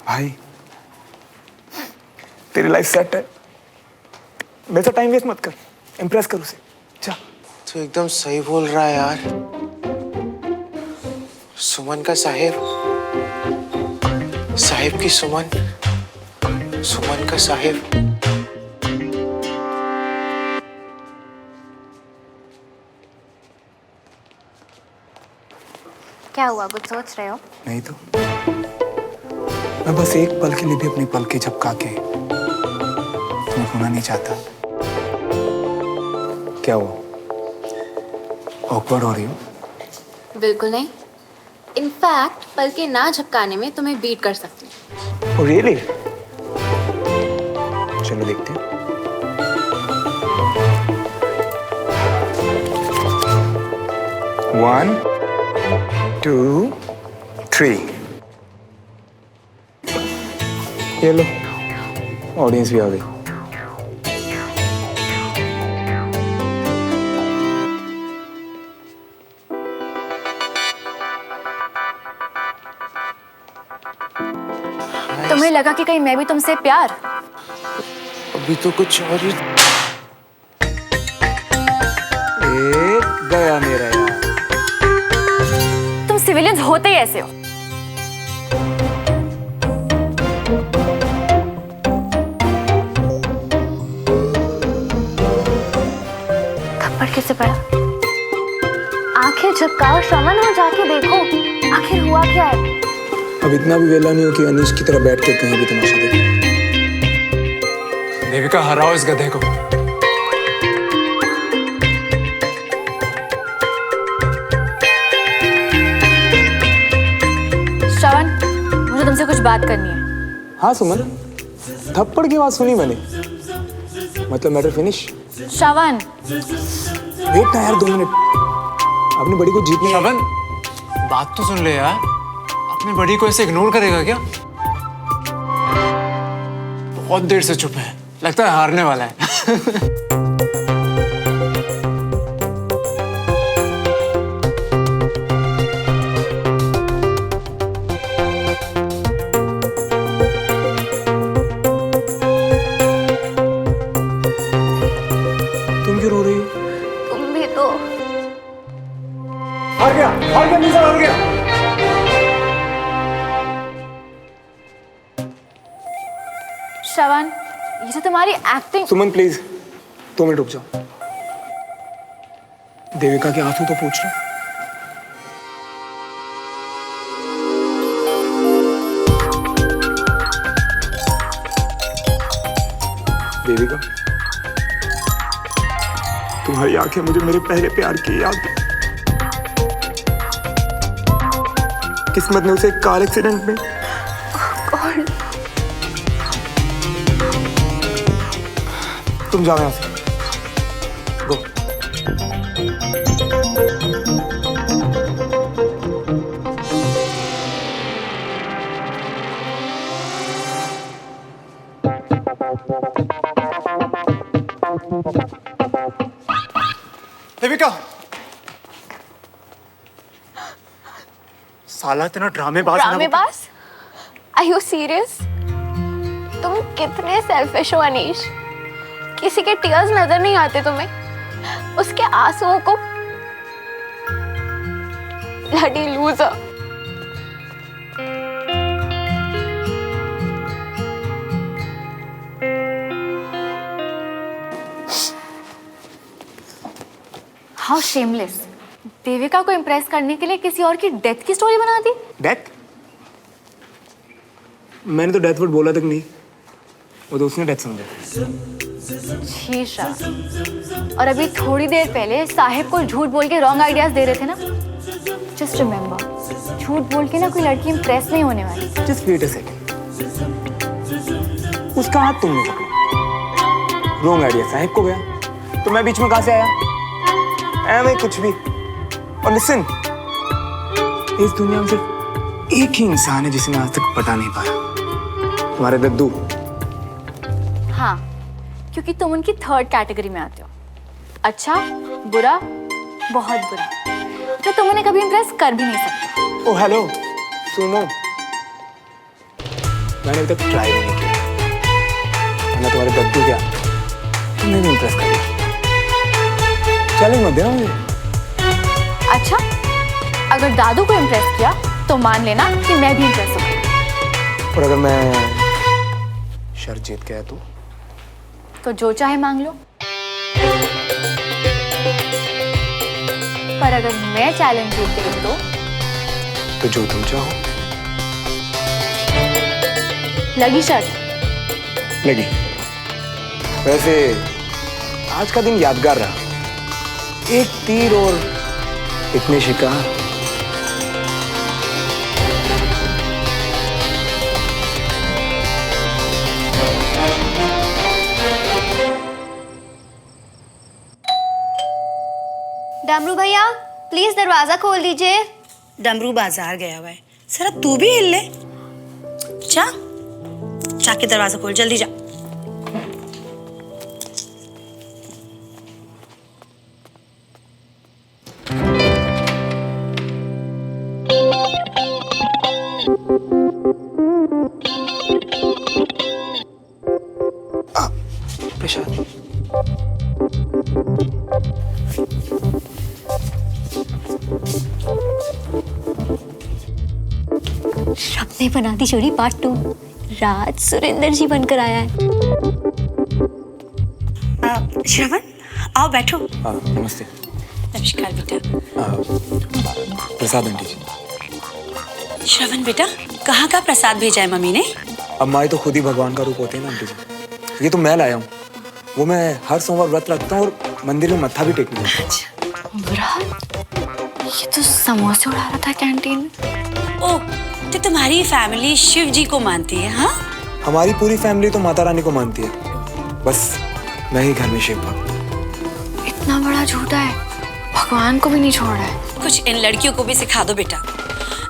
भाई तेरी life set है, मेरे से टाइम वेस्ट मत कर, इम्प्रेस कर उसे। जा। तू एकदम सही बोल रहा है यार। सुमन का साहिब, साहिब की सुमन, सुमन का साहिब। क्या हुआ, कुछ सोच रहे हो? नहीं तो मैं बस एक पल के लिए भी अपनी पलकें झपका के तुम्हें खोना नहीं चाहता। क्या हुआ, ऑकवर्ड हो रही हो? बिल्कुल नहीं। इनफैक्ट पलके ना झपकाने में तुम्हें बीट कर सकती हूँ। Oh, really? चलो देखते हैं। One, 2, 3। ये लो, ऑडियंस भी आ गई। तुम्हें लगा कि कहीं मैं भी तुमसे प्यार? अभी तो कुछ और ही। गया मेरा यार। तुम सिविलियंस होते ही ऐसे हो। थप्पड़ किससे पड़ा? आंखें झपकाओ श्रवण, और जाके देखो आखिर हुआ क्या है। अब इतना भी वेला नहीं हो कि अनीश की तरह बैठ के कहीं भी तमाशा देखे। देविका, हराओ इस गधे को। श्रवण, मुझे तुमसे कुछ बात करनी है। हाँ सुमन, थप्पड़ की आवाज सुनी मैंने, मतलब मैटर फिनिश। श्रवण, वेट ना यार 2 मिनट, अपनी बड़ी को जीतने। श्रवण, बात तो सुन ले यार। अपनी बड़ी को ऐसे इग्नोर करेगा क्या? बहुत देर से चुप है, लगता है हारने वाला है। तुम क्यों रो रही हो? तुम भी तो। हार गया, निशा हार गया। श्रवण, ये जो तुम्हारी एक्टिंग। सुमन प्लीज 2 मिनट रुक जाओ। देविका के आंसू तो पूछ लो। देविका, तुम्हारी आंखें मुझे मेरे पहले प्यार की याद है। किस्मत ने उसे एक कार एक्सीडेंट में। तुम जाओ यहाँ से, गो। देविका, साला इतना ड्रामेबाज है ना वो। ड्रामेबाज? Are you serious? तुम कितने सेल्फिश हो अनीश। किसी के टीयर्स नजर नहीं आते तुम्हें, उसके आंसुओं को। Bloody loser. How shameless. Devika को इम्प्रेस करने के लिए किसी और की डेथ की स्टोरी बना दी। डेथ? मैंने तो डेथ वर्ड बोला तक नहीं, वो तो उसने डेथ समझा। शीशा। और अभी थोड़ी देर पहले साहिब को झूठ बोल के रॉन्ग आइडियाज दे रहे थे ना। जस्ट रिमेम्बर, झूठ बोल के ना कोई लड़की इम्प्रेस नहीं होने वाली। जस्ट वेट अ सेकंड, उसका हाथ तुमने पकड़ा, रॉन्ग आइडिया साहिब को गया, तो मैं बीच में कहां से आया? मैं कुछ भी। और लिसन, इस दुनिया में सिर्फ एक ही इंसान है जिसे मैं आज तक पटा नहीं पाया, तुम्हारे दद्दू। हाँ, क्योंकि तुम उनकी 3rd कैटेगरी में आते हो। अच्छा, बुरा, बहुत बुरा, तो तुम उन्हें कभी इम्प्रेस कर भी नहीं सकते। ओ हेलो, सुनो, मैंने अभी तक ट्राई भी नहीं किया, वरना तुम्हारे दद्दू क्या तुमने भी इम्प्रेस कर दिया। चैलेंज मत देना मुझे। अच्छा, अगर दादू को इम्प्रेस किया तो मान लेना कि मैं भी इम्प्रेस हो गई। और अगर मैं शर्त जीत गया तो जो चाहे मांग लो। पर अगर मैं चैलेंज जीत गई तो जो तुम चाहो। लगी शर्त? लगी। वैसे आज का दिन यादगार रहा, एक तीर और इतने शिकार। डमरू भैया प्लीज दरवाजा खोल दीजिए। डमरू बाजार गया हुआ है, जरा तू भी हिल ले। जा जाके दरवाजा खोल, जल्दी जा। प्रसाद, सपने बनाती चोरी पार्ट 2। राज सुरेंद्र जी बनकर आया है। श्रवण आओ बैठो। हाँ नमस्ते। नमस्कार बेटा। प्रसाद आंटी जी। श्रवण बेटा, कहाँ का प्रसाद भेजा है मम्मी ने? अब माँ तो खुद ही भगवान का रूप होते हैं ना आंटी जी। ये तो मैं लाया हूँ, वो मैं हर सोमवार व्रत रखता हूँ और मंदिर में मत्था भी टेकने जाता हूँ। ये तो समोसे उड़ा रहा था कैंटीन में। ओह, तो तुम्हारी फैमिली शिव जी को मानती है? हाँ, हमारी पूरी फैमिली तो माता रानी को मानती है, बस मैं ही घर में शिव भक्त। इतना बड़ा झूठा है, भगवान को भी नहीं छोड़ रहा है। कुछ इन लड़कियों को भी सिखा दो बेटा।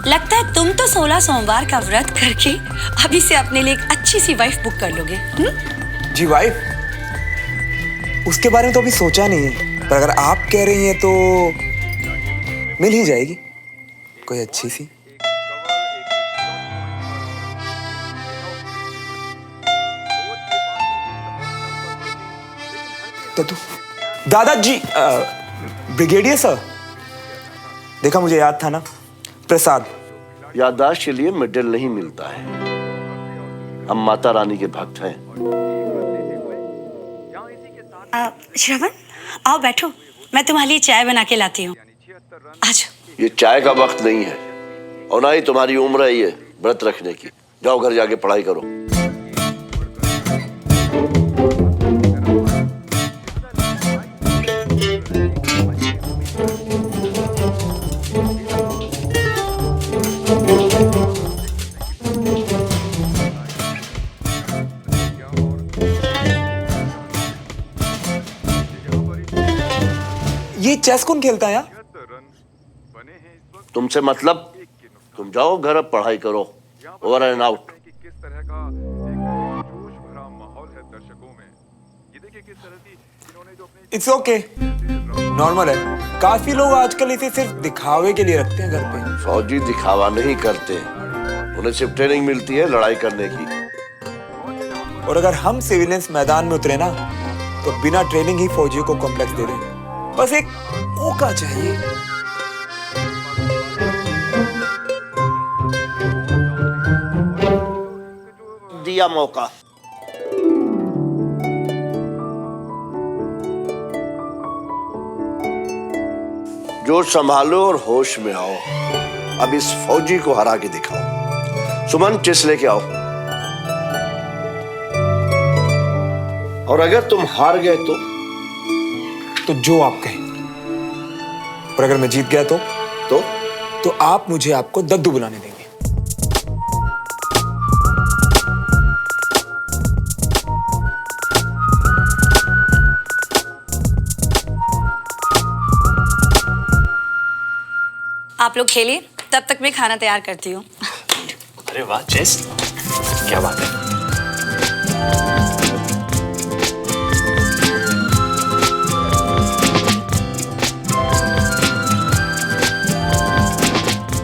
लगता है तुम तो 16 सोमवार का व्रत करके अभी से अपने लिए एक अच्छी सी वाइफ बुक कर लोगे। जी वाइफ, उसके बारे में तो अभी सोचा नहीं है, पर अगर आप कह रही हैं तो मिल ही जाएगी कोई अच्छी सी। दादाजी, ब्रिगेडियर सर, देखा मुझे याद था ना? प्रसाद। याददाश्त के लिए मेडल नहीं मिलता है, हम माता रानी के भक्त हैं। श्रवण आओ बैठो, मैं तुम्हारे लिए चाय बना के लाती हूँ। आज ये चाय का वक्त नहीं है और ना ही तुम्हारी उम्र है ये व्रत रखने की। जाओ घर जाके पढ़ाई करो। ये चेस कौन खेलता है यार? तुमसे मतलब, तुम जाओ घर, अब पढ़ाई करो। Over and out. It's okay, normal है। काफी लोग आजकल इसे सिर्फ दिखावे के लिए रखते हैं घर पे। फौजी दिखावा नहीं करते, उन्हें सिर्फ ट्रेनिंग मिलती है लड़ाई करने की। और अगर हम सिविलियंस मैदान में उतरे ना, तो बिना ट्रेनिंग ही फौजियों को कॉम्प्लेक्स दे दें। बस एक मौका चाहिए। दिया मौका। जोश संभालो और होश में आओ। अब इस फौजी को हरा के दिखाओ। सुमन, चेस लेके आओ। और अगर तुम हार गए तो जो आप कहें। और अगर मैं जीत गया तो आप मुझे आपको दद्दू बुलाने देंगे। आप लोग खेलिए, तब तक मैं खाना तैयार करती हूँ। अरे वाह चेस, क्या बात है।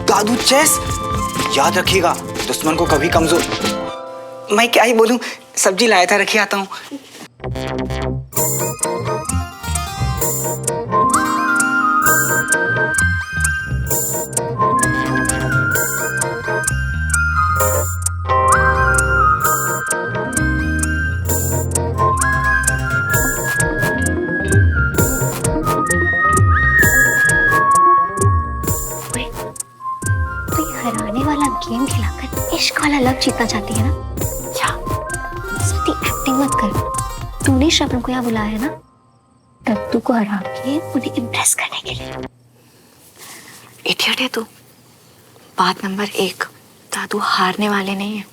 दादू चेस याद रखिएगा, दुश्मन को कभी कमजोर। मैं क्या ही बोलूं, सब्जी लाया था, रखी आता हूँ। कोई हराने वाला गेम खिलाकर इश्क वाला लव जीतना चाहती है ना? क्या सती एक्टिंग मत कर। तूने श्रवण को यहाँ बुलाया है ना दद्दू को हरा के उन्हें इम्प्रेस करने के लिए। इडियट है तू। बात नंबर 1, दादू हारने वाले नहीं है।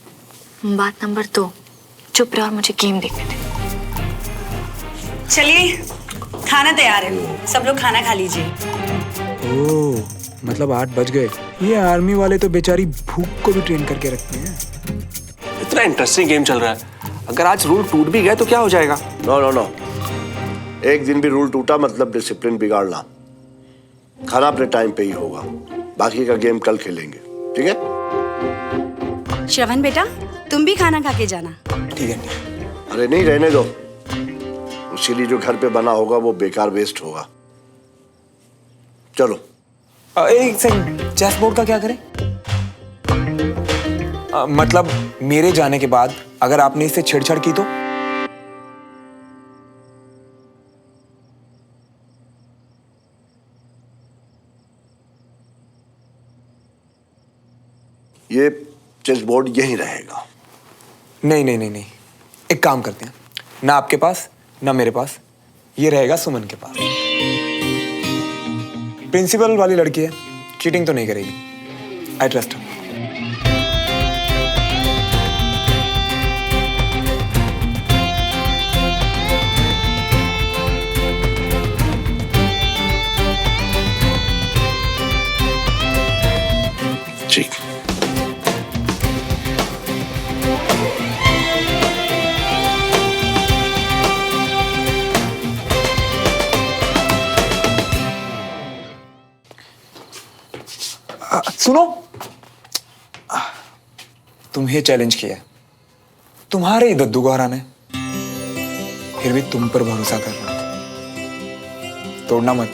बात नंबर 2, चुप रहो और मुझे गेम देखने दे। चलिए, खाना तैयार है, सब लोग खाना खा लीजिए। ओह, मतलब 8 बज गए। ये आर्मी वाले तो बेचारी भूख को भी ट्रेन करके रखते हैं। इतना इंटरेस्टिंग गेम चल रहा है, अगर आज रूल टूट भी गए तो क्या हो जाएगा? नो नो नो, एक दिन भी रूल टूटा मतलब डिसिप्लिन बिगाड़ना। खाना अपने टाइम पे ही होगा, बाकी का गेम कल खेलेंगे, ठीक है? श्रवण बेटा, तुम भी खाना खा के जाना। ठीक है। अरे नहीं, रहने दो। इसीलिए जो घर पे बना होगा वो बेकार वेस्ट होगा। चलो। एक सेकंड, चेस बोर्ड का क्या करें? मतलब मेरे जाने के बाद अगर आपने इससे छेड़छाड़ की तो? ये चेस बोर्ड यहीं रहेगा। नहीं नहीं नहीं नहीं, एक काम करते हैं, ना आपके पास ना मेरे पास, ये रहेगा सुमन के पास। प्रिंसिपल वाली लड़की है, चीटिंग तो नहीं करेगी। I trust her. ठीक। सुनो, तुम्हें चैलेंज किया है, तुम्हारे ही दद्दू को हराना है, फिर भी तुम पर भरोसा कर रहा था। तोड़ना मत,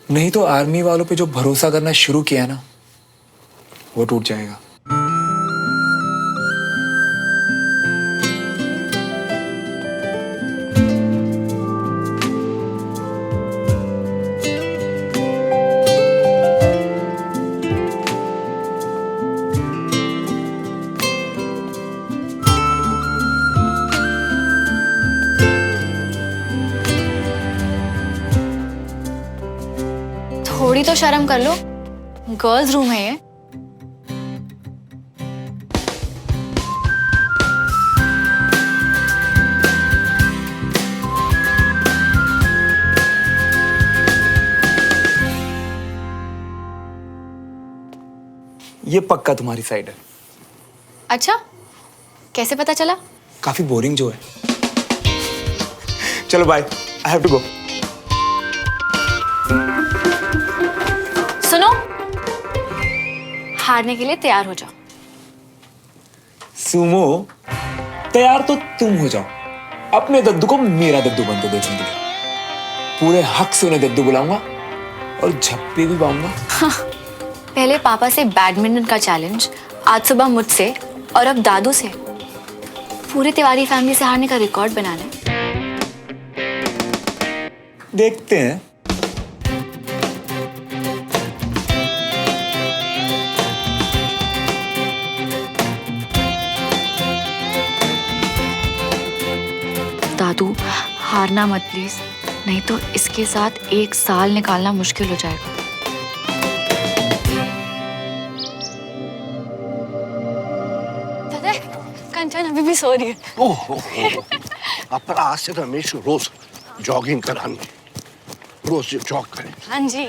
नहीं तो आर्मी वालों पे जो भरोसा करना शुरू किया ना, वो टूट जाएगा। थोड़ी तो शर्म कर लो, गर्ल्स रूम है ये। ये पक्का तुम्हारी साइड है। अच्छा, कैसे पता चला? काफी बोरिंग जो है। चलो bye, I have to go. सुनो, हारने के लिए तैयार हो जाओ। सुमो, तैयार तो तुम हो जाओ, अपने दद्दू को मेरा दद्दू बनते दो जिंदगी। पूरे हक से उन्हें दद्दू बुलाऊंगा और झप्पे भी पाऊंगा। पहले पापा से बैडमिंटन का चैलेंज, आज सुबह मुझसे और अब दादू से। पूरे तिवारी फैमिली से हारने का रिकॉर्ड बनाना है। देखते हैं। दादू, हारना मत प्लीज, नहीं तो इसके साथ 1 साल निकालना मुश्किल हो जाएगा। कंचन अभी भी सो रही है। ओह, अब आज से रमेश रोज जॉगिंग करानी, रोज जॉग करें। हाँ जी।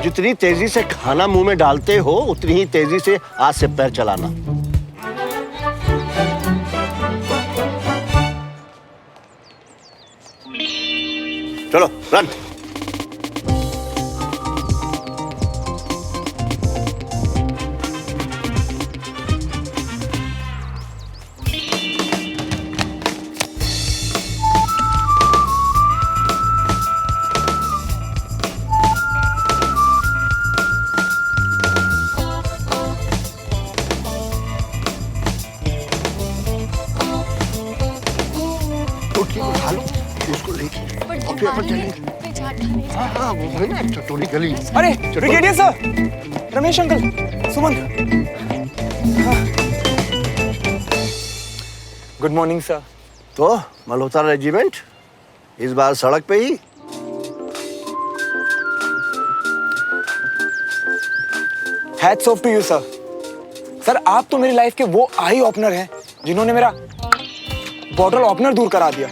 जितनी तेजी से खाना मुंह में डालते हो उतनी ही तेजी से हाथ से पैर चलाना। चलो रन। हाँ वो है ना टोली गली। अरे brigadier sir, Ramesh uncle, Suman. Good morning sir. तो मल्होत्रा रेजिमेंट इस बार सड़क पे ही? Hats off to you sir. Sir आप तो मेरी लाइफ के वो आई ओपनर हैं जिन्होंने मेरा बॉटल ओपनर दूर करा दिया,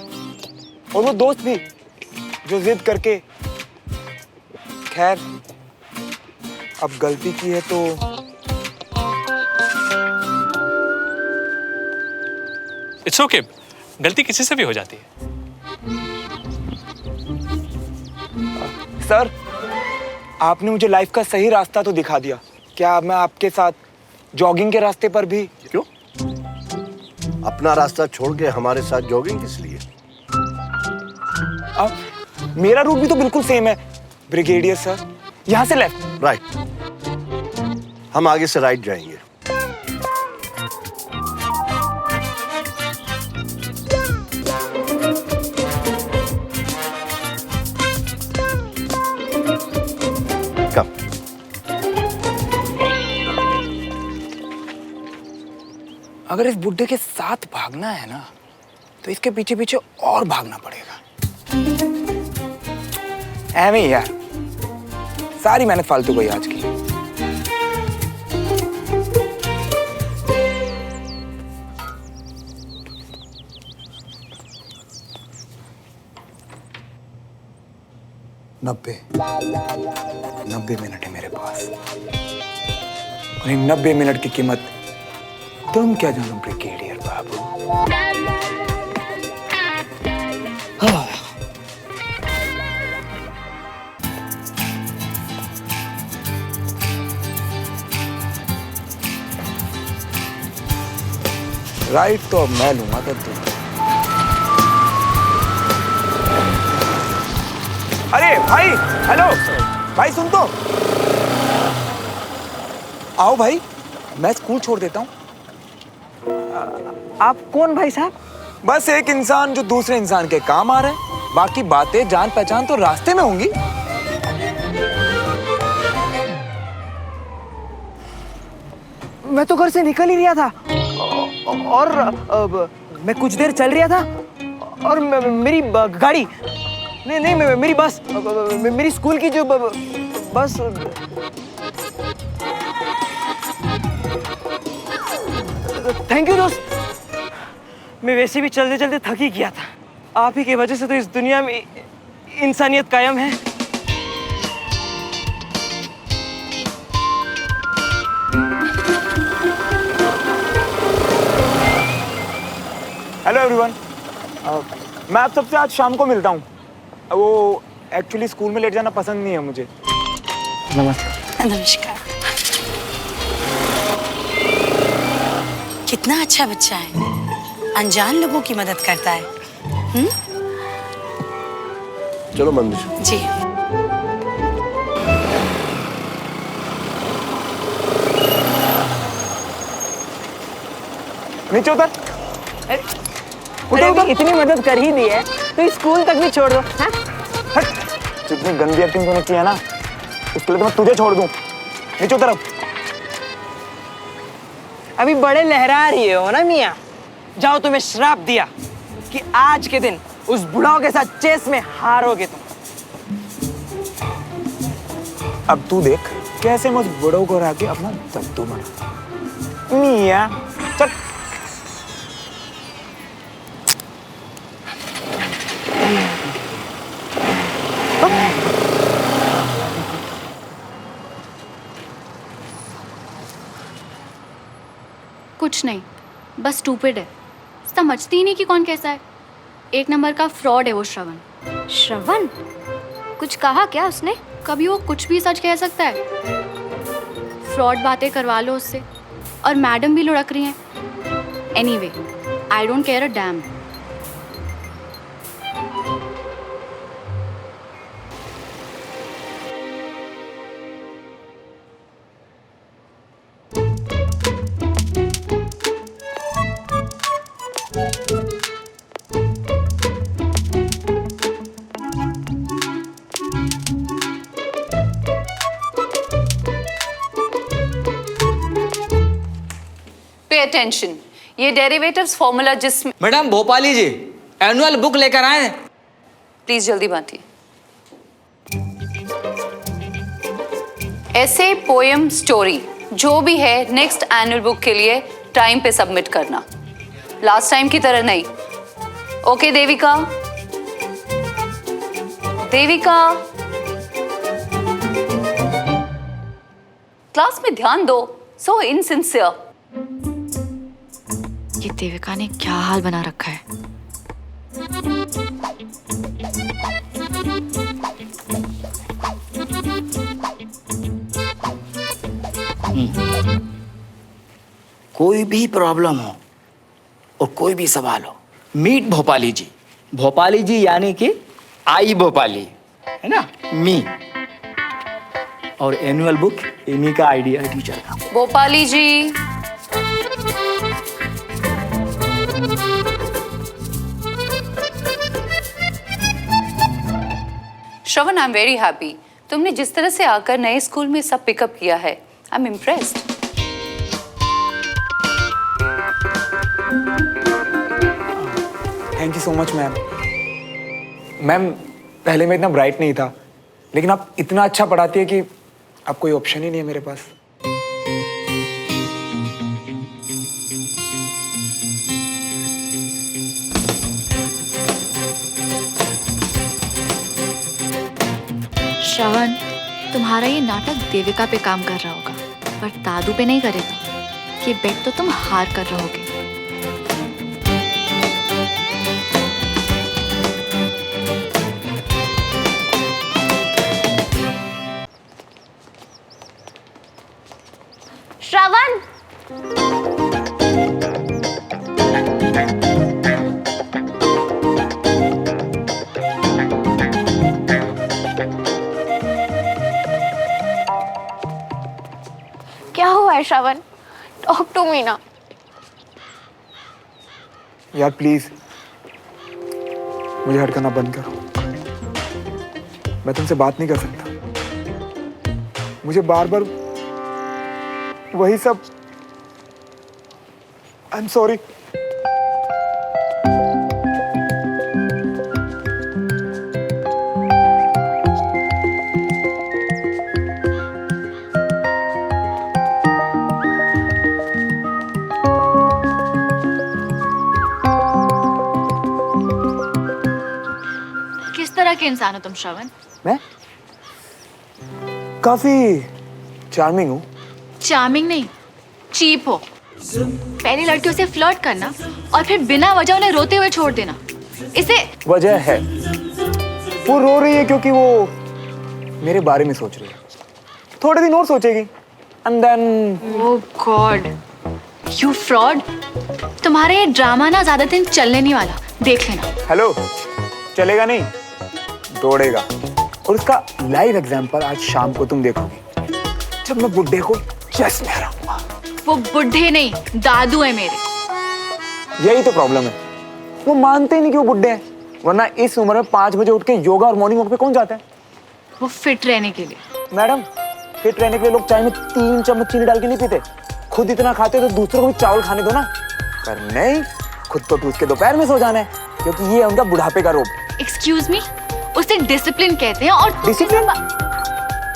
और वो दोस्त भी जो जिद करके, खैर अब गलती की है तो इट्स ओके, गलती किसी से भी हो जाती है। सर आपने मुझे लाइफ का सही रास्ता तो दिखा दिया। क्या मैं आपके साथ जॉगिंग के रास्ते पर भी? क्यों? अपना रास्ता छोड़ के हमारे साथ जॉगिंग किस लिए? मेरा रूट भी तो बिल्कुल सेम है ब्रिगेडियर सर, यहाँ से लेफ्ट। राइट, हम आगे से राइट जाएंगे। कम। अगर इस बुड्ढे के साथ भागना है ना तो इसके पीछे पीछे और भागना पड़ेगा। ऐਵੇਂ ही यार, सारी मेहनत फालतू गई आज की। नब्बे मिनट है मेरे पास, और इन 90 मिनट की कीमत तुम क्या जानो ब्रिगेडियर बाबू। राइट तो अब मैं लूंगा तो तुम। अरे भाई, हेलो भाई, सुन तो। आओ भाई, मैं स्कूल छोड़ देता हूँ। आप कौन भाई साहब? बस एक इंसान जो दूसरे इंसान के काम आ रहा है, बाकी बातें जान पहचान तो रास्ते में होंगी। मैं तो घर से निकल ही रहा था और मैं कुछ देर चल रहा था और मेरी गाड़ी, नहीं मेरी बस, मेरी स्कूल की जो बस। थैंक यू दोस्त, मैं वैसे भी चलते चलते थक ही गया था। आप ही की वजह से तो इस दुनिया में इंसानियत कायम है। हेलो एवरीवन, मैं आप सबसे आज शाम को मिलता हूँ। वो एक्चुअली स्कूल में लेट जाना पसंद नहीं है मुझे। नमस्कार। नमस्कार। कितना अच्छा बच्चा है, अनजान लोगों की मदद करता है। चलो मंदिर। जी। नीचे उतर। अरे इतनी मदद कर ही दी है तो स्कूल तक भी छोड़ दो। हाँ? जितनी गंदी एक्टिंग तूने की है ना, इसके लिए तो मैं तुझे छोड़ दूं। नीचे उतर अब। अभी बड़े लहरा रही हो ना मियाँ। जाओ, तुम्हें श्राप दिया कि आज के दिन उस बुढ़ाओ के साथ चेस में हारोगे तुम। अब तू देख कैसे मैं उस बुढ़ऊ को हरा के अपना दद्दू बना। मियाँ चल। कुछ नहीं, बस स्टूपिड है, समझती ही नहीं कि कौन कैसा है। एक नंबर का फ्रॉड है वो श्रवण। श्रवण कुछ कहा क्या उसने? कभी वो कुछ भी सच कह सकता है। फ्रॉड बातें करवा लो उससे, और मैडम भी लुढ़क रही हैं। Anyway, I don't care a dam. Pay attention. ये डेरिवेटिव्स फॉर्मूला जिसमें मैडम भोपाली जी एनुअल बुक लेकर आए। प्लीज जल्दी बांटिए। ऐसे पोएम स्टोरी जो भी है नेक्स्ट एनुअल बुक के लिए टाइम पे सबमिट करना, लास्ट टाइम की तरह नहीं। ओके देविका? देविका क्लास में ध्यान दो। सो इनसिंसियर। ये देविका ने क्या हाल बना रखा है। कोई भी प्रॉब्लम हो और कोई भी सवाल हो, मीट भोपाली जी। भोपाली जी यानी कि आई भोपाली, है ना, मी। और एनुअल बुक इन्हीं का आइडिया है टीचर का। भोपाली जी श्रवण, आई एम वेरी हैप्पी। तुमने जिस तरह से आकर नए स्कूल में सब पिकअप किया है, I am impressed. Thank you so much ma'am. Ma'am पहले मैं इतना ब्राइट नहीं था, लेकिन आप इतना अच्छा पढ़ाती है कि अब कोई ऑप्शन ही नहीं है मेरे पास। श्रवण, तुम्हारा ये नाटक देविका पे काम कर रहा होगा, पर दादू पे नहीं करेगा। ये बेट तो तुम हार कर रहोगे। श्रवण, क्या हुआ है श्रवण? टॉक टू मी ना। यार प्लीज मुझे हर्ट करना बंद करो। मैं तुमसे बात नहीं कर सकता। मुझे बार बार वही सब। I am sorry. किस तरह के इंसान हो तुम श्रवण? मैं काफी चार्मिंग हूँ। चार्मिंग नहीं, चीप हो। पहली लड़कियों से फ्लर्ट करना और फिर बिना वजह उन्हें रोते हुए छोड़ देना, इसे वजह है। वो रो रही है क्योंकि वो मेरे बारे में सोच रही है। थोड़े दिन और सोचेगी and then. Oh God, you fraud. तुम्हारा ये ड्रामा ना ज्यादा दिन चलने नहीं वाला, देख लेना। हेलो, चलेगा नहीं, दौड़ेगा। और उसका लाइव एग्जांपल आज शाम को तुम देखोगे, जब मैं बुड्ढे को चेस में हराऊंगा। वो बुढ़े नहीं, दादू है मेरे। यही तो प्रॉब्लम है, वो मानते ही नहीं कि वो बुड्ढे हैं। वरना इस उम्र में 5 बजे उठ के योगा और मॉर्निंग वॉक पे कौन जाता है? वो फिट रहने के लिए। मैडम, फिट रहने के लिए लोग चाय में 3 चम्मच चीनी डाल के नहीं पीते। खुद इतना खाते तो दूसरों को भी चावल खाने दो ना। पर नहीं, खुद तो टूट के दोपहर में सो जाना है, क्योंकि ये है उनका बुढ़ापे का रोग। एक्सक्यूज मी, उसे डिसिप्लिन कहते हैं। और डिसिप्लिन?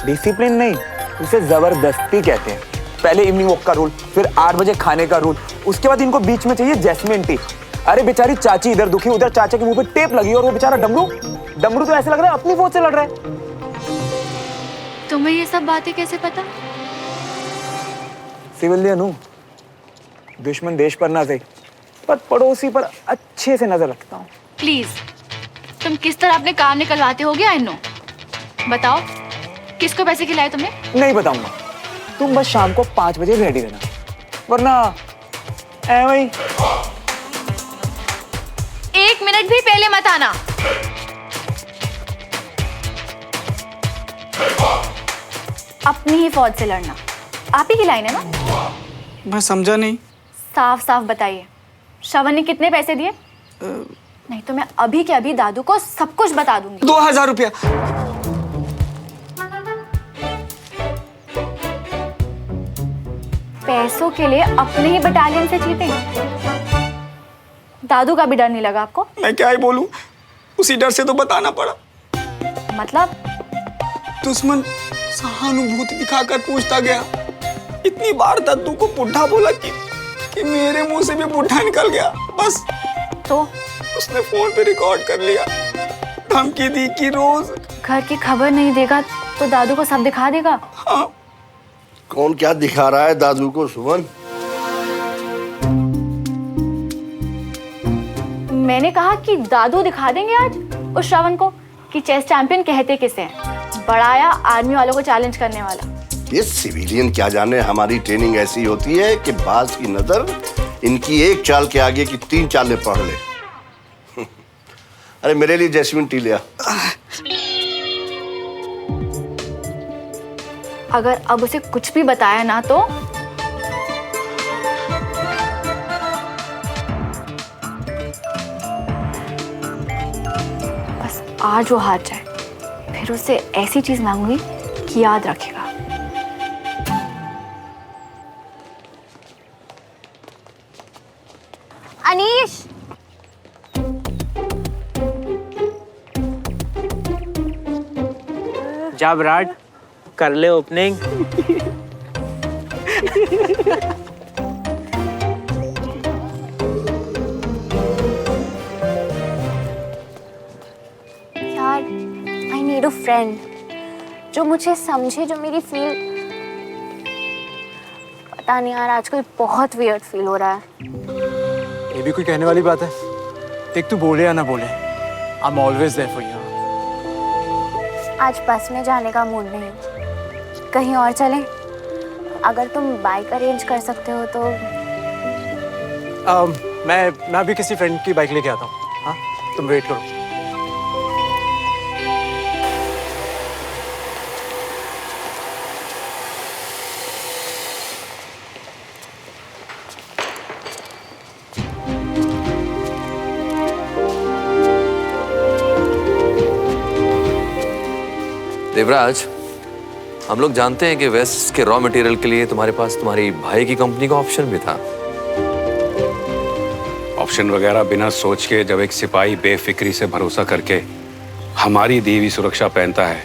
डिसिप्लिन नहीं, उसे जबरदस्ती कहते हैं। पहले इवनिंग वॉक का रूल, फिर 8 बजे खाने का रूल, उसके बाद इनको बीच में चाहिए जैस्मिन टी। अरे बेचारी चाची इधर दुखी, उधर चाचा के मुंह पे टेप लगी, और वो बेचारा डमरू तो ऐसे लग रहा है अपनी फौज से लड़ रहा है। तुम्हें ये सब बातें कैसे पता? सिविलियन हूँ, दुश्मन देश पर ना सही, पर पड़ोसी पर अच्छे से नजर रखता हूँ। प्लीज, तुम किस तरह अपने काम निकलवाते होगे? I know. बताओ, किसको पैसे खिलाए तुमने? नहीं बताऊंगा, तुम बस शाम को 5 बजे रेडी रहना, वरना वही 1 मिनट भी पहले मत आना। अपनी ही फौज से लड़ना आप ही की लाइन है ना? मैं समझा नहीं। साफ साफ बताइए, श्रवण ने कितने पैसे दिए? नहीं तो मैं अभी के अभी दादू को सब कुछ बता दूंगी। 2000 रुपया। पैसे पैसों के लिए अपने ही बटालियन से चीटिंग। दादू का भी डर नहीं लगा आपको? मैं क्या ही बोलूं, उसी डर से तो बताना पड़ा। मतलब? दुश्मन सहानुभूति दिखाकर पूछता गया। इतनी बार दादू को बुढ़ा बोला कि मेरे मुंह से भी बुढ़ा निकल गया। बस तो उसने फोन पे रिकॉर्ड कर लिया, धमकी दी कि रोज घर की खबर नहीं देगा तो दादू को सब दिखा देगा। हाँ। कौन क्या दिखा रहा है दादू को सुमन? मैंने कहा कि दादू दिखा देंगे आज उस श्रवण को कि चेस चैंपियन कहते किसे हैं। बड़ाया आर्मी वालों को चैलेंज करने वाला। ये सिविलियन क्या जाने, हमारी ट्रेनिंग ऐसी होती है कि बाज की नजर इनकी एक चाल के आगे की 3 चालें पढ़ ले। अरे मेरे लिए जैस्मिन टी लिया। अगर अब उसे कुछ भी बताया ना तो बस आज वो हार जाए, फिर उससे ऐसी चीज मांगूंगी कि याद रखेगा। अनीश, जा विराट, कर ले ओपनिंग। यार, आई नीड अ फ्रेंड जो मुझे समझे, जो मेरी फील। पता नहीं यार, आजकल बहुत वियर्ड फील हो रहा है। ये भी कोई कहने वाली बात है? देख, तू बोले या ना बोले, I am always there for you. आज बस में जाने का मूड नहीं, कहीं और चलें? अगर तुम बाइक अरेंज कर सकते हो तो। मैं अभी किसी फ्रेंड की बाइक लेके आता हूँ। हाँ, तुम वेट करो। देवराज, हम लोग जानते हैं कि वेस्ट के रॉ मटेरियल के लिए तुम्हारे पास तुम्हारी भाई की कंपनी का ऑप्शन भी था। ऑप्शन वगैरह बिना सोच के जब एक सिपाही बेफिक्री से भरोसा करके हमारी दी हुई सुरक्षा पहनता है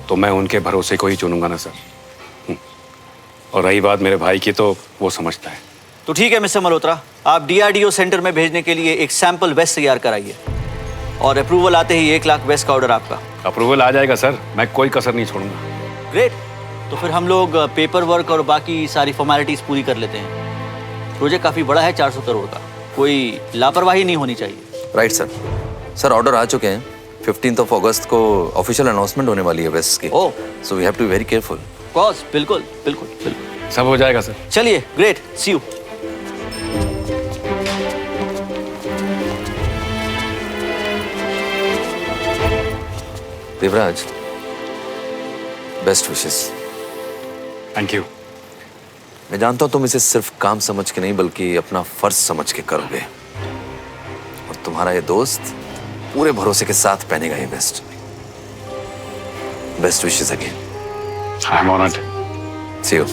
तो मैं उनके भरोसे को ही चुनूंगा ना सर। और रही बात मेरे भाई की, तो वो समझता है। तो ठीक है मिस्टर मल्होत्रा, आप DRDO सेंटर में भेजने के लिए एक सैंपल वेस्ट तैयार कराइए और अप्रूवल आते ही 1 लाख वेस्ट का ऑर्डर आपका। अप्रूवल आ जाएगा सर, मैं कोई कसर नहीं छोड़ूंगा। ग्रेट, तो फिर हम लोग पेपर वर्क और बाकी सारी फॉर्मेलिटीज पूरी कर लेते हैं। प्रोजेक्ट काफी बड़ा है, 400 करोड़ का, कोई लापरवाही नहीं होनी चाहिए। Right sir. सर, ऑर्डर आ चुके हैं। 15 अगस्त को ऑफिशियल अनाउंसमेंट होने वाली है वेस्ट की। Oh, so we have to be very careful. Cause, बिल्कुल बिल्कुल बिल्कुल, सब हो जाएगा सर। चलिए, great, see you. Devraj, best wishes. Thank you. मैं जानता हूं तुम इसे सिर्फ काम समझ के नहीं बल्कि अपना फर्ज समझ के करोगे, और तुम्हारा ये दोस्त पूरे भरोसे के साथ पहनेगा ये best. Best wishes again. I am honoured. See you.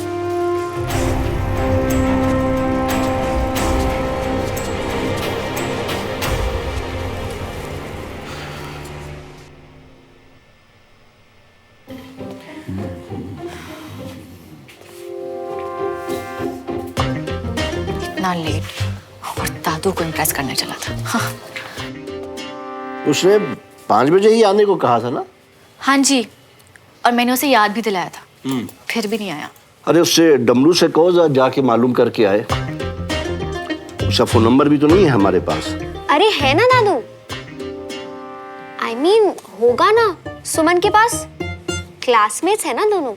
इतना लेट, और दादू को इम्प्रेस करने चला था। हाँ। उसने 5 बजे ही आने को कहा था ना? हाँ जी, और मैंने उसे याद भी दिलाया था, फिर भी नहीं आया। अरे उससे डमरू से कहो जाके मालूम करके आए। उसका फोन नंबर भी तो नहीं है हमारे पास। अरे है ना दादू, I mean, होगा ना सुमन के पास, क्लासमेट्स है ना दोनों।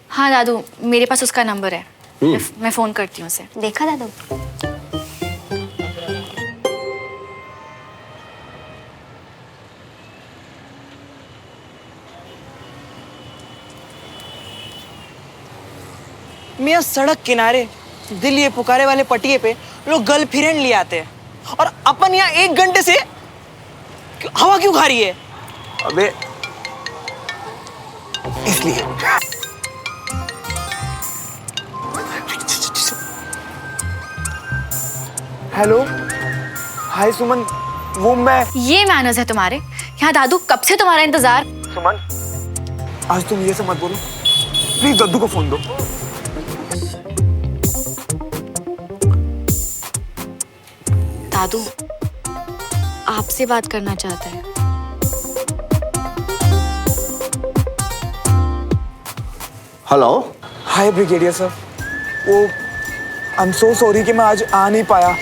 हाँ दादू, मेरे पास उसका नंबर है, मैं फोन करती हूँ उसे। देखा दादू? मियाँ, सड़क किनारे दिल ये पुकारे वाले पटिए पे लोग गर्लफ्रेंड ले आते हैं, और अपन यहाँ 1 घंटे से हवा क्यों खा रही है? अबे इसलिए हेलो, हाय सुमन, वो मैं। ये मैनर्स है तुम्हारे? यहाँ दादू कब से तुम्हारा इंतजार। सुमन, आज तुम ये सब मत बोलो, प्लीज दद्दू को फोन दो। दादू आपसे बात करना चाहता है। हेलो। हाय ब्रिगेडियर सर, वो आई एम सो सॉरी कि मैं आज आ नहीं पाया।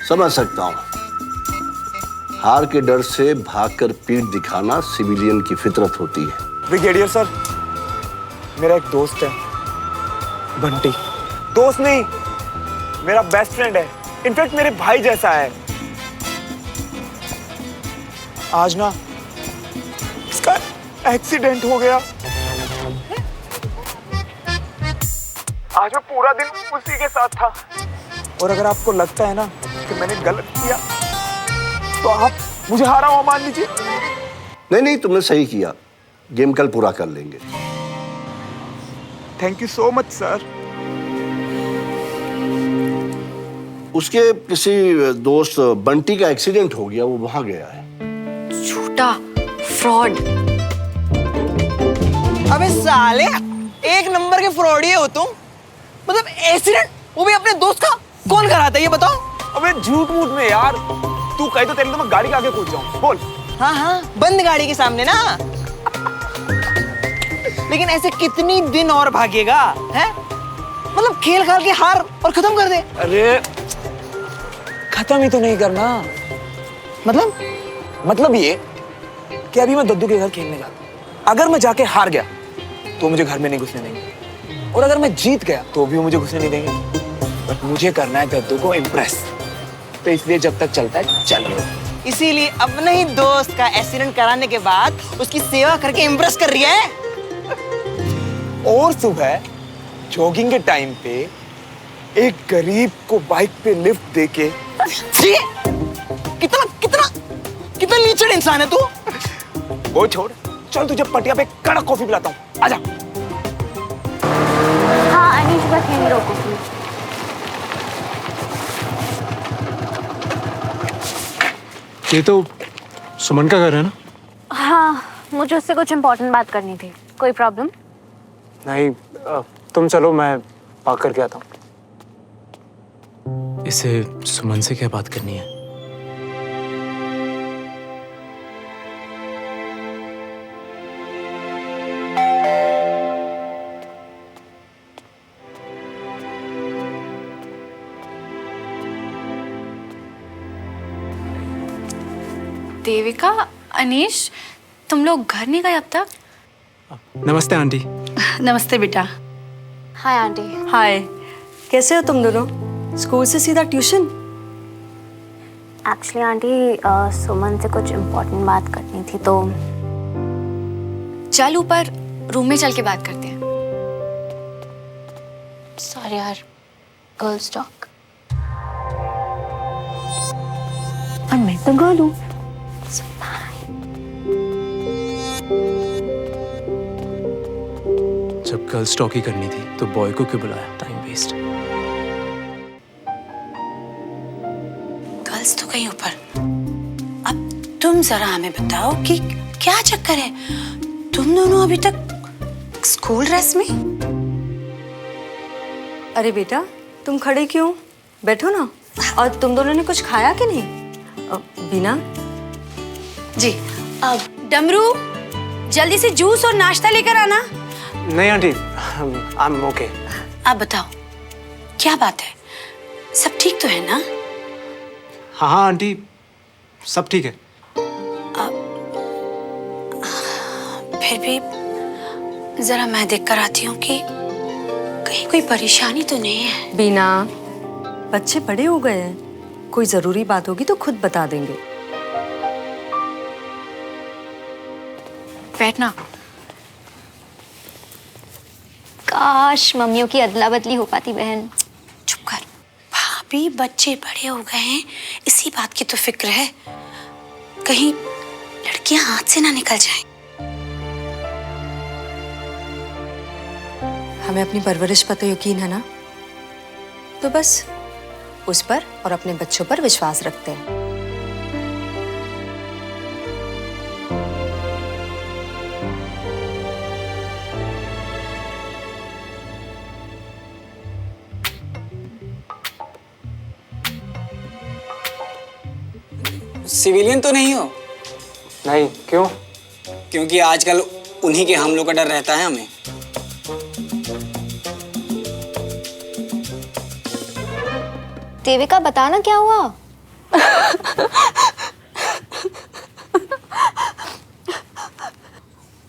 समझ सकता हूँ, हार के डर से भागकर पीठ दिखाना सिविलियन की फितरत होती है। ब्रिगेडियर सर, मेरा एक दोस्त है बंटी। दोस्त नहीं, मेरा बेस्ट फ्रेंड है, इनफैक्ट मेरे भाई जैसा है। आज ना इसका एक्सीडेंट हो गया। आज मैं पूरा दिन उसी के साथ था। और अगर आपको लगता है ना कि मैंने गलत किया तो आप मुझे हारा हुआ मान लीजिए। नहीं नहीं, तुमने सही किया। गेम कल पूरा कर लेंगे। Thank you so much sir. उसके किसी दोस्त बंटी का एक्सीडेंट हो गया, वो वहां गया है। झूठा, फ्रॉड। अबे साले, एक नंबर के फ्रॉडी हो तुम। मतलब एक्सीडेंट, वो भी अपने दोस्त का। कौन कराता है ये बताओ? अबे झूठ मूठ में यार, तू कहे तो तेरे तो मैं गाड़ी के आगे कूद जाऊं। बोल। हाँ हाँ, बंद गाड़ी के सामने ना। लेकिन ऐसे कितनी दिन और भागेगा है? मतलब खेल खाल के हार और खत्म कर दे। अरे खत्म ही तो नहीं करना। मतलब ये कि अभी मैं दद्दू के घर खेलने जाता हूँ। अगर मैं जाके हार गया तो मुझे घर में नहीं घुसने देंगे, और अगर मैं जीत गया तो भी मुझे घुसने नहीं देंगे। बट मुझे करना है दद्दू को इम्प्रेस, तो इसलिए जब तक चलता है चल लो। इसीलिए अपने ही दोस्त का एक्सीडेंट कराने के बाद उसकी सेवा करके इम्प्रेस कर रही है। और सुबह जॉगिंग के टाइम पे एक गरीब को बाइक पे लिफ्ट देके। जी, कितना कितना कितना नीचड़ इंसान है तू। वो छोड़, चल तुझे पटिया पे कड़क कॉफी पिलाता हूँ, आजा। हाँ अनीश, बस यहीं रोको प्लीज। ये तो सुमन का घर है ना? हाँ, मुझे उससे कुछ इम्पोर्टेंट बात करनी थी। कोई प्रॉब्लम? नहीं, तुम चलो, मैं बात करके आता हूँ। इसे सुमन से क्या बात करनी है? देविका, अनीश, तुम लोग घर नहीं गए अब तक? नमस्ते आंटी। नमस्ते बेटा। Hi aunty. हाय, कैसे हो तुम दोनों? स्कूल से सीधा ट्यूशन? एक्चुअली आंटी, सुमन से कुछ इम्पोर्टेंट बात करनी थी तो। चल ऊपर रूम में चल के बात करते हैं। सॉरी यार, गर्ल्स टॉक। और मैं तो गर्ल हूँ। जब गर्ल्स टॉक ही करनी थी तो बॉय को क्यों बुलाया? Time waste. गर्ल्स तो कहीं ऊपर। अब तुम जरा हमें बताओ कि क्या चक्कर है? तुम दोनों अभी तक स्कूल ड्रेस में? अरे बेटा, तुम खड़े क्यों? बैठो ना। और तुम दोनों ने कुछ खाया कि नहीं? बीना जी। अब डमरू, जल्दी से जूस और नाश्ता लेकर आना। नहीं आंटी, आई एम ओके। आप बताओ, क्या बात है? सब ठीक तो है ना? हाँ हाँ आंटी, सब ठीक है। फिर भी जरा मैं देख कर आती हूँ कि कहीं कोई परेशानी तो नहीं है। बीना, बच्चे बड़े हो गए हैं, कोई जरूरी बात होगी तो खुद बता देंगे। बैठना। काश मम्मियों की अदला बदली हो पाती बहन। चुप कर। भाभी, बच्चे बड़े हो गए हैं, इसी बात की तो फिक्र है, कहीं लड़कियां हाथ से ना निकल जाएं। हमें अपनी परवरिश पर तो यकीन है ना, तो बस उस पर और अपने बच्चों पर विश्वास रखते हैं। सिविलियन तो नहीं हो? नहीं, क्यों? क्योंकि आजकल उन्हीं के हमलों का डर रहता है हमें। देविका बताना क्या हुआ?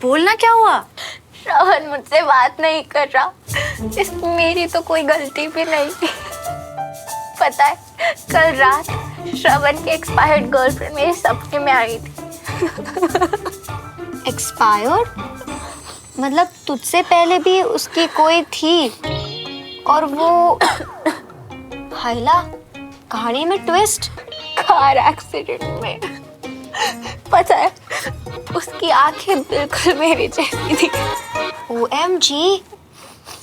बोलना क्या हुआ? श्रवण मुझसे बात नहीं कर रहा। इसमें मेरी तो कोई गलती भी नहीं थी। पता है, कल रात श्रवण की एक्सपायर्ड गर्लफ्रेंड मेरे सपने में आई थी। एक्सपायर्ड? मतलब तुझसे पहले भी उसकी कोई थी और वो हाइला, कहानी में ट्विस्ट। कार एक्सीडेंट में। पता है, उसकी आंखें बिल्कुल मेरी जैसी थी। OMG,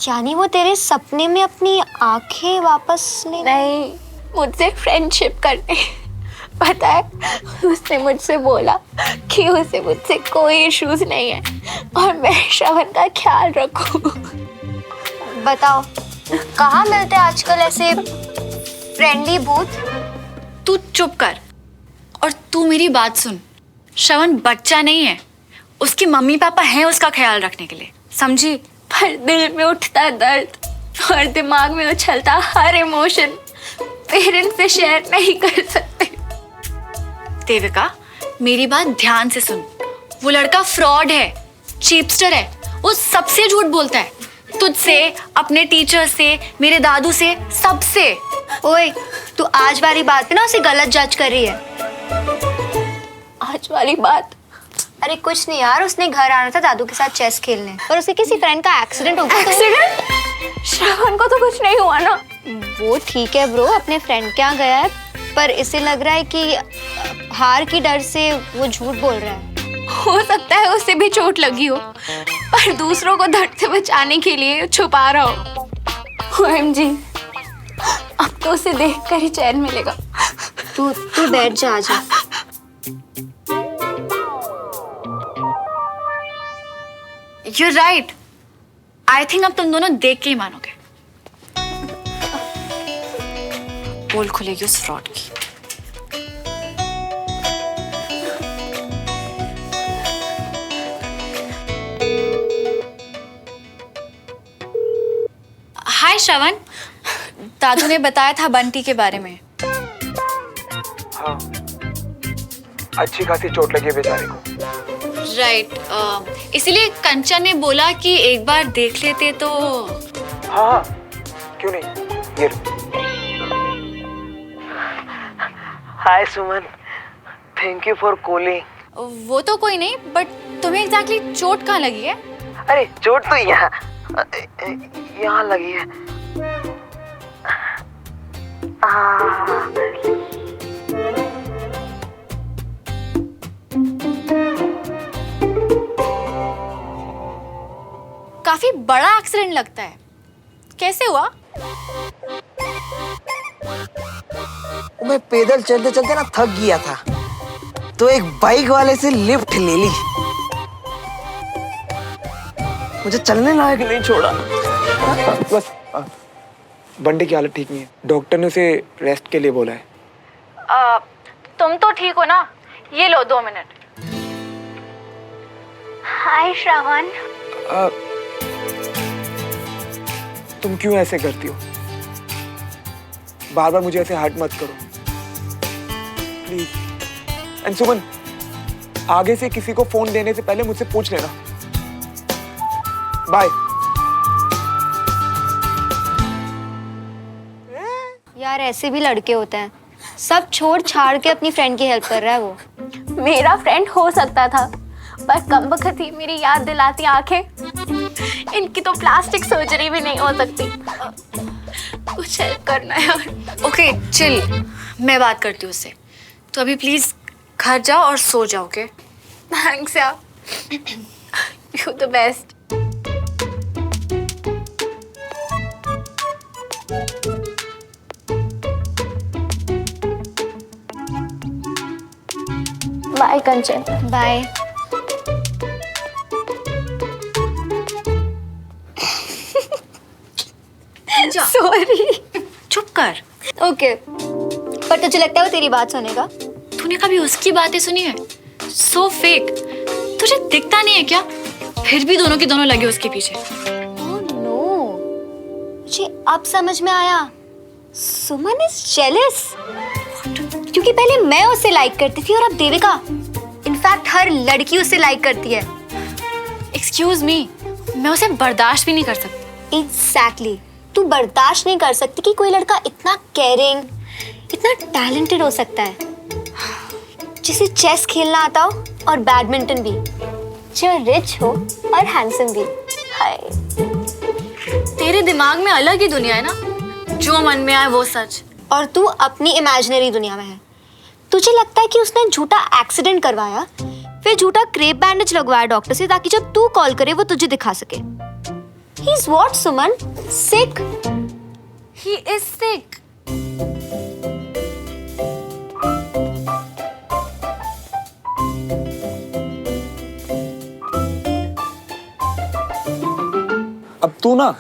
यानी वो तेरे सपने में अपनी आंखें वापस ले? नहीं, मुझसे फ्रेंडशिप करने। पता है, उसने मुझसे बोला कि उसे मुझसे कोई इश्यूज नहीं है और मैं श्रवण का ख्याल रखूं। बताओ, कहाँ मिलते हैं आजकल ऐसे फ्रेंडली भूत? तू चुप कर और तू मेरी बात सुन। श्रवण बच्चा नहीं है, उसकी मम्मी पापा हैं उसका ख्याल रखने के लिए, समझी? पर दिल में उठता दर्द और दिमाग में उछलता हर इमोशन पेरेंट्स से शेयर नहीं कर सकते। देविका, मेरी बात ध्यान से सुन। वो लड़का फ्रॉड है, चीपस्टर है। वो सबसे झूठ बोलता है, तुझसे, अपने टीचर से, मेरे दादू से, सबसे। ओए, तू आज वाली बात पे ना उसे गलत जज कर रही है। आज वाली बात? अरे कुछ नहीं यार, उसने घर आना था दादू के साथ चेस खेलने, पर उसके किसी फ्रेंड का एक्सीडेंट हो गया। एक्सीडेंट? श्रवण को तो कुछ नहीं हुआ ना? वो ठीक है ब्रो, अपने फ्रेंड के यहाँ गया है, पर इसे लग रहा है कि हार की डर से वो झूठ बोल रहा है। हो सकता है उसे भी चोट लगी हो, पर दूसरों को दर्द से बचाने के लिए छुपा रहा हो। OMG, अब तो उसे देखकर ही चैन मिलेगा। तू बैठ जा, आजा। You're right. I think अब तुम दोनों देख के ही मानोगे। पोल खुलेगी उस फ्रॉड की। हाय श्रवण, दादू ने बताया था बंटी के बारे में। हाँ, अच्छी खासी चोट लगी है बेचारे को। राइट, इसीलिए कंचन ने बोला कि एक बार देख लेते तो। हाँ, क्यों नहीं। ये हाय सुमन, थैंक यू फॉर कॉलिंग। वो तो कोई नहीं, बट तुम्हें एग्जैक्टली चोट कहाँ लगी है? अरे चोट तो यहाँ लगी है। काफी बड़ा एक्सीडेंट लगता है, कैसे हुआ? मैं पैदल चलते चलते ना थक गया था, तो एक बाइक वाले से लिफ्ट ले ली। मुझे चलने लायक नहीं छोड़ा। बस बंटी की हालत ठीक नहीं है, डॉक्टर ने उसे रेस्ट के लिए बोला है। तुम तो ठीक हो ना? ये लो 2 मिनट। हाय श्रवण। तुम क्यों ऐसे करती हो? बार बार मुझे ऐसे हर्ट मत करो प्लीज। एंड सुमन, आगे से किसी को फोन देने से पहले मुझसे पूछ लेना। बाय। यार ऐसे भी लड़के होते हैं, सब छोड़ छाड़ के अपनी फ्रेंड की हेल्प कर रहा है वो। मेरा फ्रेंड हो सकता था, पर कमबख्त ही मेरी याद दिलाती आंखें। इनकी तो प्लास्टिक सर्जरी भी नहीं हो सकती। कुछ हेल्प करना यार। ओके चिल, मैं बात करती हूँ उससे। तो अभी प्लीज घर जाओ और सो जाओ। ओके? थैंक्स यार, you the best. Bye Kanchan. Bye. Sorry. चुप कर। ओके, पर तुझे लगता है वो तेरी बात सुनेगा? तूने कभी उसकी बातें सुनी है? So fake. तुझे दिखता नहीं है क्या? फिर भी दोनों के दोनों लगे उसके पीछे। ओह नो, मुझे अब समझ में आया। सुमन इज जेलस, क्योंकि पहले मैं उसे लाइक करती थी और अब देविका। इनफैक्ट हर लड़की उसे लाइक करती है। एक्सक्यूज मी, मैं उसे बर्दाश्त भी नहीं कर सकती। एग्जैक्टली, तू बर्दाश्त नहीं कर सकती कि कोई लड़का इतना केयरिंग, इतना टैलेंटेड हो सकता है, जिसे चेस खेलना आता हो और बैडमिंटन भी, जो रिच हो और हैंडसम भी। हाय, तेरे दिमाग में अलग ही दुनिया है ना, जो मन में आए वो सच। और तू अपनी इमेजिनरी दुनिया में है। तुझे लगता है कि उसने झूठा एक्सीडेंट करवाया, फिर झूठा क्रेप बैंडेज लगवाया डॉक्टर से, ताकि जब तू कॉल करे वो तुझे दिखा सके। He is what, Suman? Sick? He is sick. अब तू ना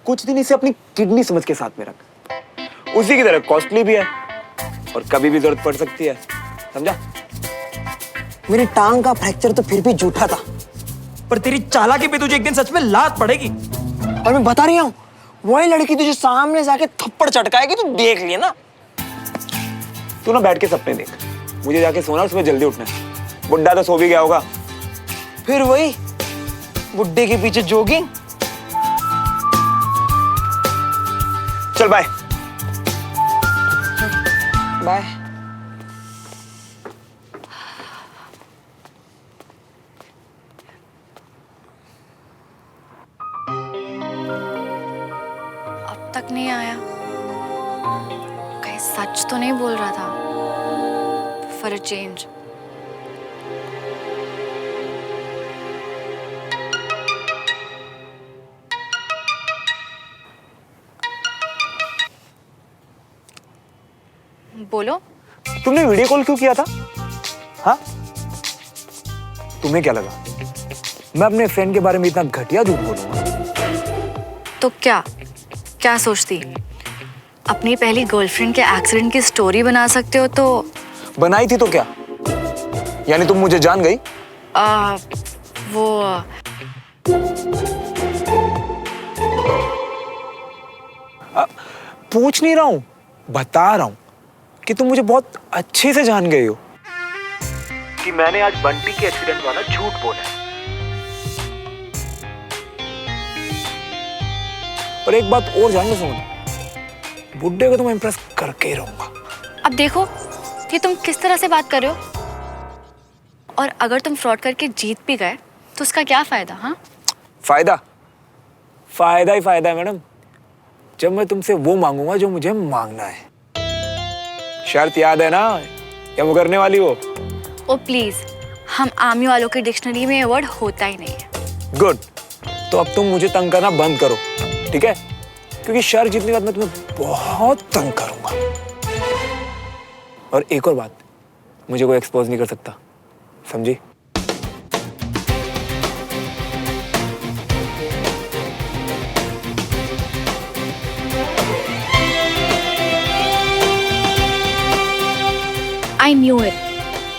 कुछ दिन इसे अपनी किडनी समझ के साथ में रख। उसी की तरह कॉस्टली भी है और कभी भी जरूरत पड़ सकती है, समझा? मेरी टांग का फ्रैक्चर तो फिर भी झूठा था, पर तेरी चालाकी पे तुझे एक दिन सच में लात पड़ेगी। और मैं बता रही हूँ, वही लड़की तुझे सामने से आके थप्पड़ चटकाएगी, तू देख लिया ना। तू ना बैठ के सपने देख, मुझे जाके सोना और सुबह जल्दी उठना है। बुड्ढा तो सो भी गया होगा। फिर वही बुड्ढे के पीछे जॉगिंग। चल बाय। बाय। अब तक नहीं आया। कहीं सच तो नहीं बोल रहा था? For a change. बोलो। तुमने वीडियो कॉल क्यों किया था? हाँ? तुम्हें क्या लगा मैं अपने फ्रेंड के बारे में इतना घटिया झूठ बोलूंगा? तो क्या सोचती? अपनी पहली गर्लफ्रेंड के एक्सीडेंट की स्टोरी बना सकते हो तो? बनाई थी तो क्या? यानी तुम मुझे जान गई? वो पूछ नहीं रहा हूं, बता रहा हूं कि तुम मुझे बहुत अच्छे से जान गए हो कि मैंने आज बंटी के एक्सीडेंट वाला झूठ बोला है। और एक बात और जान लो सुमन, बुड्ढे को तो मैं इंप्रेस करके ही रहूंगा। अब देखो कि तुम किस तरह से बात कर रहे हो, और अगर तुम फ्रॉड करके जीत भी गए तो उसका क्या फायदा? हाँ, फायदा ही फायदा है मैडम, जब मैं तुमसे वो मांगूंगा जो मुझे मांगना है। शर्त याद है ना, क्या मुकरने वाली हो? ओ प्लीज, हम आर्मी वालों की डिक्शनरी में ये वर्ड होता ही नहीं है। गुड, तो अब तुम मुझे तंग करना बंद करो, ठीक है? क्योंकि शर्त जीतने के बाद मैं तुम्हें बहुत तंग करूंगा। और एक और बात, मुझे कोई एक्सपोज नहीं कर सकता, समझी? I knew it.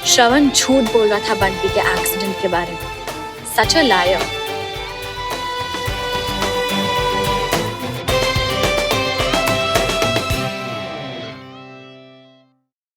श्रवण झूठ बोल रहा था बंटी के एक्सीडेंट के बारे में। Such a liar.